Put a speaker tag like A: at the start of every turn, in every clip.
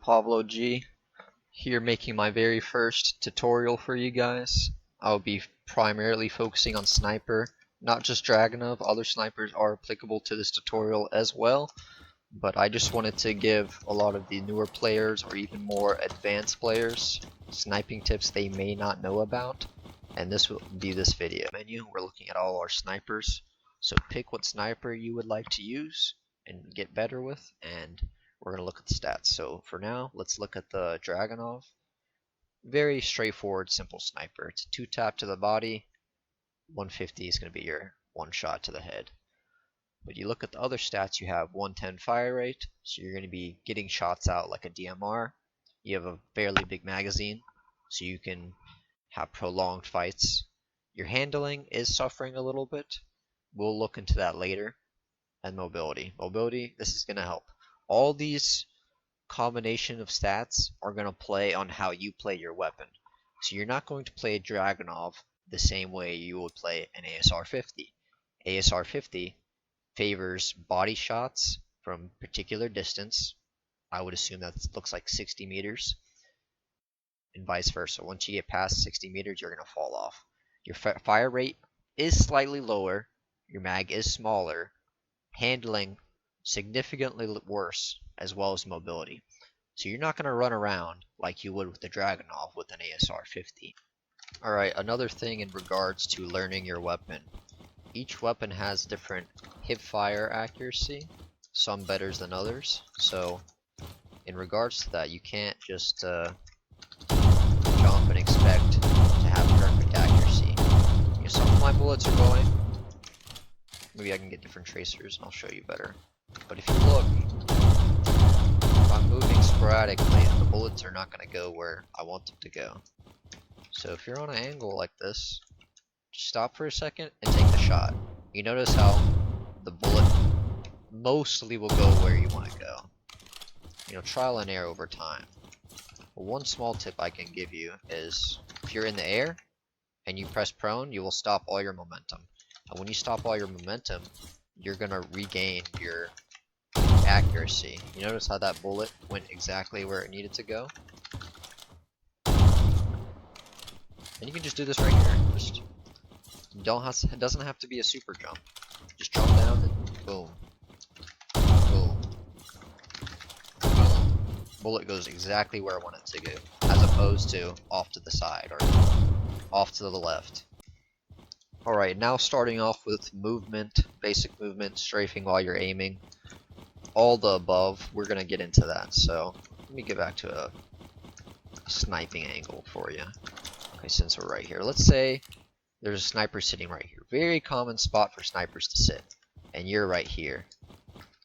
A: Pablo G here, making my very first tutorial for you guys. I'll be primarily focusing on Sniper, not just Dragunov. Other snipers are applicable to this tutorial as well, but I just wanted to give a lot of the newer players or even more advanced players sniping tips they may not know about, and this will be this video. Menu, we're looking at all our snipers, so pick what sniper you would like to use and get better with, and we're going to look at the stats. So for now, let's look at the Dragunov. Very straightforward, simple sniper. It's a 2-tap to the body, 150 is going to be your one shot to the head. But you look at the other stats, you have 110 fire rate, so you're going to be getting shots out like a DMR. You have a fairly big magazine, so you can have prolonged fights. Your handling is suffering a little bit. We'll look into that later. And mobility. Mobility, this is going to help. All these combination of stats are going to play on how you play your weapon. So you're not going to play a Dragunov the same way you would play an ASR-50. ASR-50 favors body shots from particular distance. I would assume that looks like 60 meters, and vice versa. Once you get past 60 meters, you're going to fall off. Your fire rate is slightly lower, your mag is smaller, handling significantly worse, as well as mobility. So you're not going to run around like you would with the Dragunov with an ASR-50. Alright, another thing in regards to learning your weapon. Each weapon has different hip fire accuracy, some better than others. So in regards to that, you can't just jump and expect to have perfect accuracy. You know, some of my bullets are going. Maybe I can get different tracers and I'll show you better. But if you look, if I'm moving sporadically, the bullets are not going to go where I want them to go. So if you're on an angle like this, just stop for a second and take the shot. You notice how the bullet mostly will go where you want to go. You know, trial and error over time. Well, one small tip I can give you is if you're in the air and you press prone, you will stop all your momentum. And when you stop all your momentum, you're going to regain your accuracy. You notice how that bullet went exactly where it needed to go? And you can just do this right here. Just it doesn't have to be a super jump. Just jump down and boom. Boom. Boom. Bullet goes exactly where I want it to go, as opposed to off to the side or off to the left. Alright, now starting off with movement, basic movement, strafing while you're aiming. All the above, we're going to get into that. So let me get back to a sniping angle for you. Okay, since we're right here, let's say there's a sniper sitting right here. Very common spot for snipers to sit, and you're right here.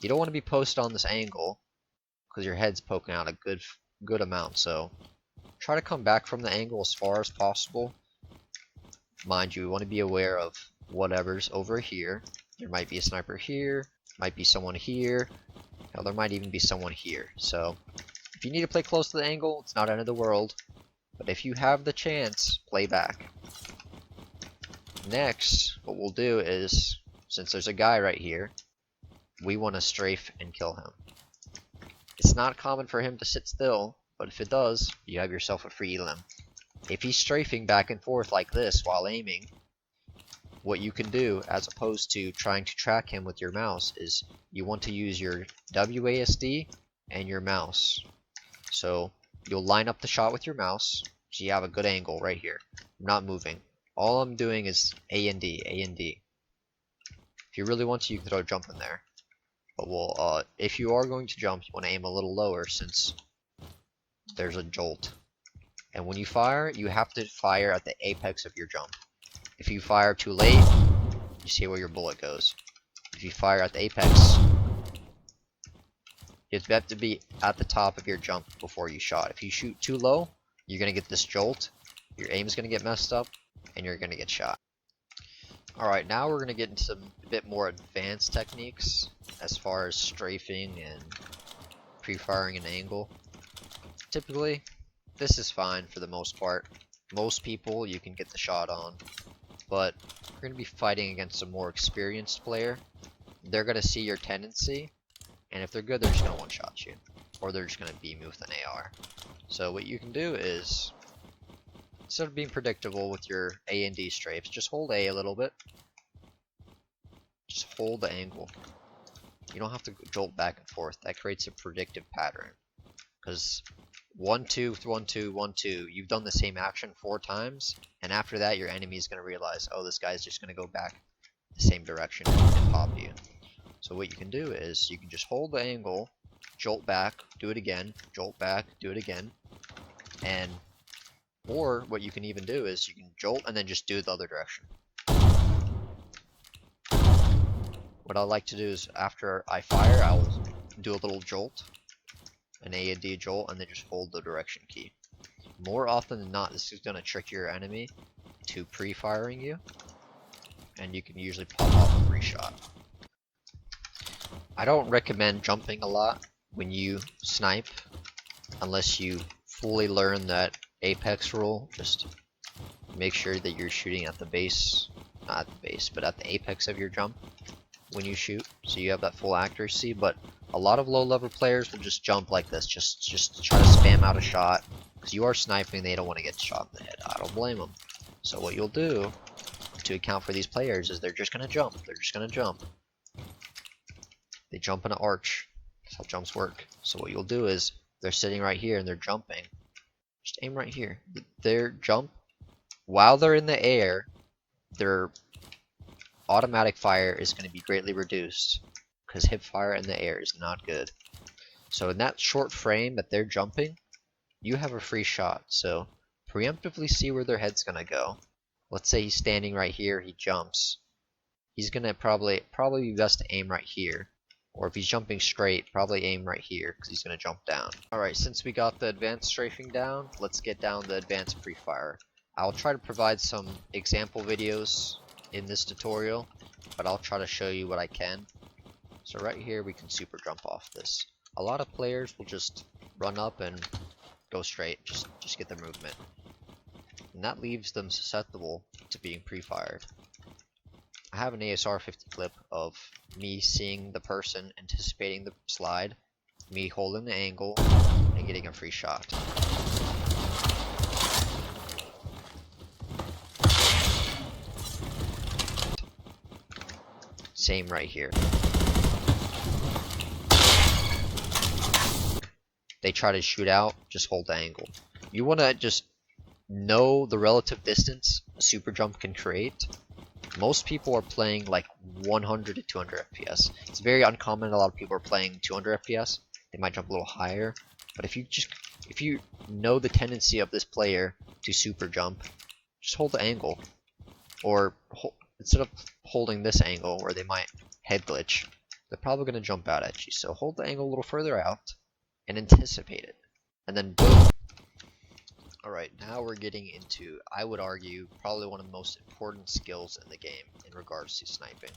A: You don't want to be posted on this angle because your head's poking out a good amount. So try to come back from the angle as far as possible. Mind you, we want to be aware of whatever's over here. There might be a sniper here, might be someone here. Hell, there might even be someone here. So if you need to play close to the angle, it's not end of the world. But if you have the chance, play back. Next, what we'll do is, since there's a guy right here, we want to strafe and kill him. It's not common for him to sit still, but if it does, you have yourself a free elim. If he's strafing back and forth like this while aiming, what you can do, as opposed to trying to track him with your mouse, is you want to use your WASD and your mouse. So you'll line up the shot with your mouse, so you have a good angle right here. I'm not moving. All I'm doing is A and D, A and D. If you really want to, you can throw a jump in there. But if you are going to jump, you want to aim a little lower since there's a jolt. And when you fire, you have to fire at the apex of your jump. If you fire too late, you see where your bullet goes. If you fire at the apex, you have to be at the top of your jump before you shot. If you shoot too low, you're going to get this jolt, your aim is going to get messed up, and you're going to get shot. Alright, now we're going to get into some bit more advanced techniques as far as strafing and pre-firing an angle. Typically, this is fine for the most part. Most people you can get the shot on, but we're going to be fighting against a more experienced player. They're going to see your tendency, and if they're good, they're just going to one-shot you. or they're just gonna beam you with an AR. So what you can do is, instead of being predictable with your A and D strafes, just hold A a little bit. Just hold the angle. You don't have to jolt back and forth. That creates a predictive pattern. Because 1 2 1 2 1 2, you've done the same action 4 times, and after that your enemy is gonna realize, oh, this guy's just gonna go back the same direction and pop you. So what you can do is you can just hold the angle, jolt back, do it again, jolt back, do it again, and or what you can even do is you can jolt and then just do it the other direction. What I like to do is after I fire, I'll do a little jolt, an A and D jolt, and then just hold the direction key. More often than not, this is going to trick your enemy to pre-firing you, and you can usually pop off a free shot. I don't recommend jumping a lot when you snipe, unless you fully learn that apex rule. Just make sure that you're shooting at the base, not at the base, but at the apex of your jump when you shoot, so you have that full accuracy. But a lot of low level players will just jump like this, just try to spam out a shot, because you are sniping, they don't want to get shot in the head. I don't blame them. So what you'll do to account for these players is they're just gonna jump. They jump in an arch. That's how jumps work. So what you'll do is, they're sitting right here and they're jumping. Just aim right here. Their jump, while they're in the air, their automatic fire is going to be greatly reduced, because hip fire in the air is not good. So in that short frame that they're jumping, you have a free shot. So preemptively see where their head's going to go. Let's say he's standing right here, he jumps. He's going to probably be best to aim right here. Or if he's jumping straight, probably aim right here, because he's going to jump down. Alright, since we got the advanced strafing down, let's get down the advanced pre-fire. I'll try to provide some example videos in this tutorial, but I'll try to show you what I can. So right here we can super jump off this. A lot of players will just run up and go straight, just get the movement. And that leaves them susceptible to being pre-fired. I have an ASR 50 clip of me seeing the person, anticipating the slide, me holding the angle, and getting a free shot. Same right here. They try to shoot out, just hold the angle. You want to just know the relative distance a super jump can create. Most people are playing like 100 to 200 FPS. It's very uncommon. A lot of people are playing 200 FPS. They might jump a little higher. But if you know the tendency of this player to super jump, just hold the angle. Or instead of holding this angle where they might head glitch, they're probably going to jump out at you. So hold the angle a little further out and anticipate it. And then boom. Alright, now we're getting into, I would argue, probably one of the most important skills in the game in regards to sniping.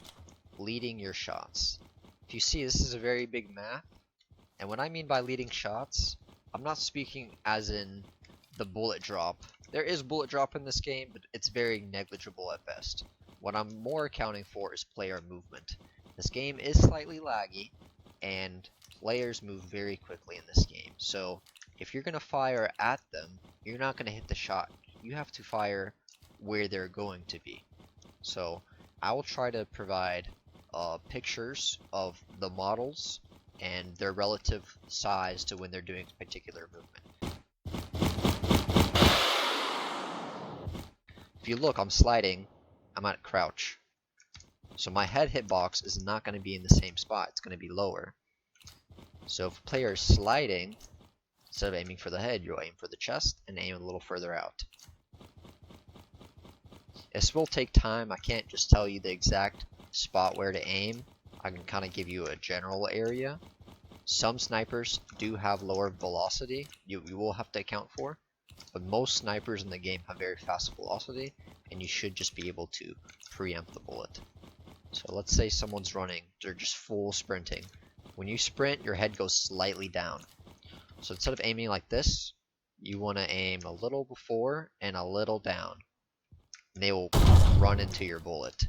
A: Leading your shots. If you see, this is a very big map, and what I mean by leading shots, I'm not speaking as in the bullet drop. There is bullet drop in this game, but it's very negligible at best. What I'm more accounting for is player movement. This game is slightly laggy, and players move very quickly in this game. So if you're going to fire at them, you're not going to hit the shot. You have to fire where they're going to be. So I will try to provide pictures of the models and their relative size to when they're doing a particular movement. If you look, I'm sliding, I'm at crouch. So my head hitbox is not going to be in the same spot, it's going to be lower. So if a player is sliding, instead of aiming for the head, you'll aim for the chest and aim a little further out. This will take time. I can't just tell you the exact spot where to aim. I can kind of give you a general area. Some snipers do have lower velocity, you will have to account for. But most snipers in the game have very fast velocity, and you should just be able to preempt the bullet. So let's say someone's running, they're just full sprinting. When you sprint, your head goes slightly down. So instead of aiming like this, you want to aim a little before and a little down. And they will run into your bullet.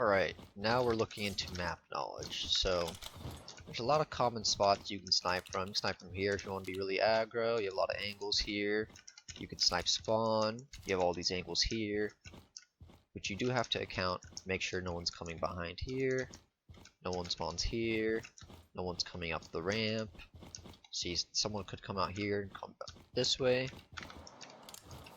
A: Alright, now we're looking into map knowledge. So There's a lot of common spots you can snipe from. You can snipe from here if you want to be really aggro. You have a lot of angles here. You can snipe spawn. You have all these angles here. But you do have to make sure no one's coming behind here. No one spawns here. No one's coming up the ramp. See, someone could come out here and come back this way.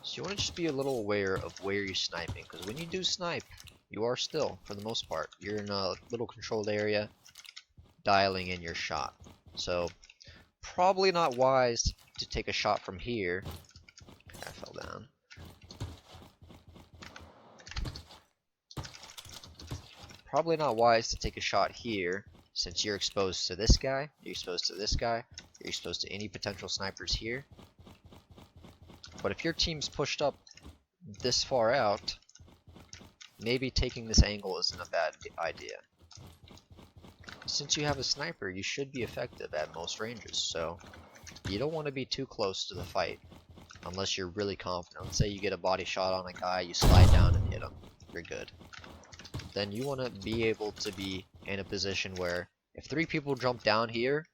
A: So you want to just be a little aware of where you're sniping, because when you do snipe, you are still, for the most part, you're in a little controlled area, dialing in your shot. So probably not wise to take a shot from here. I fell down. Probably not wise to take a shot here, since you're exposed to this guy, you're exposed to this guy, you're exposed to any potential snipers here. But if your team's pushed up this far out, maybe taking this angle isn't a bad idea. Since you have a sniper, you should be effective at most ranges, so you don't want to be too close to the fight unless you're really confident. Let's say you get a body shot on a guy, you slide down and hit him, you're good. Then you want to be able to be in a position where if 3 people jump down here,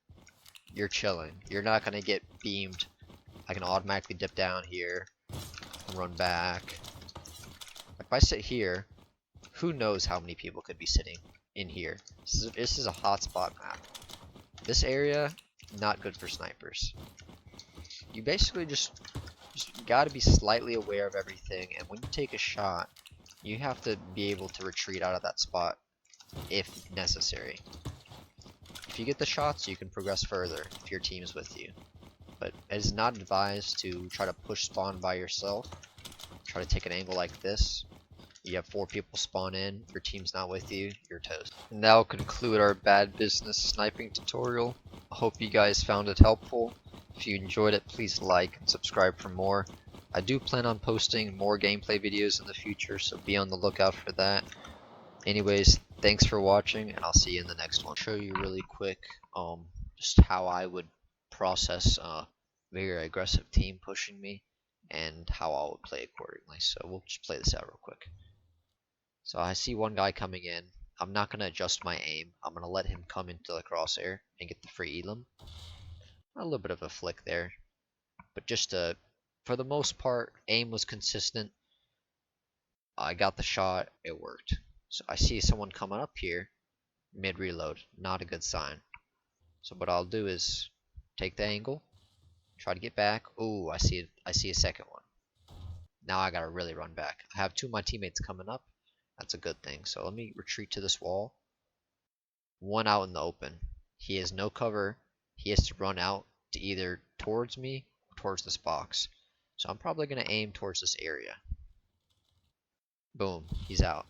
A: you're chilling. You're not going to get beamed. I can automatically dip down here and run back. If I sit here, who knows how many people could be sitting in here. This is a hotspot map. This area, not good for snipers. You basically just got to be slightly aware of everything, and when you take a shot, you have to be able to retreat out of that spot if necessary. If you get the shots, you can progress further if your team's with you. But it is not advised to try to push spawn by yourself. Try to take an angle like this. You have 4 people spawn in, your team's not with you, you're toast. And that'll conclude our bad business sniping tutorial. I hope you guys found it helpful. If you enjoyed it, please like and subscribe for more. I do plan on posting more gameplay videos in the future, so be on the lookout for that. Anyways, thanks for watching, and I'll see you in the next one. I'll show you really quick just how I would process a very aggressive team pushing me, and how I would play accordingly. So we'll just play this out real quick. So I see one guy coming in. I'm not going to adjust my aim. I'm going to let him come into the crosshair and get the free elim. A little bit of a flick there, but just for the most part, aim was consistent. I got the shot, it worked. So I see someone coming up here, mid reload, not a good sign. So what I'll do is take the angle, try to get back. Ooh, I see a second one. Now I gotta really run back. I have 2 of my teammates coming up. That's a good thing. So let me retreat to this wall. One out in the open. He has no cover. He has to run out to either towards me or towards this box. So I'm probably going to aim towards this area. Boom, he's out.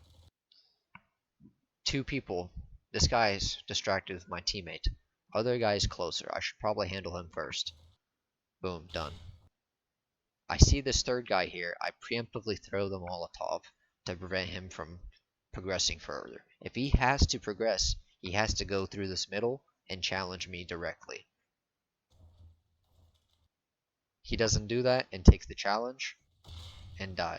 A: 2 people. This guy is distracted with my teammate. Other guy's closer. I should probably handle him first. Boom, done. I see this 3rd guy here. I preemptively throw the Molotov to prevent him from progressing further. If he has to progress, he has to go through this middle and challenge me directly. He doesn't do that and takes the challenge and dies.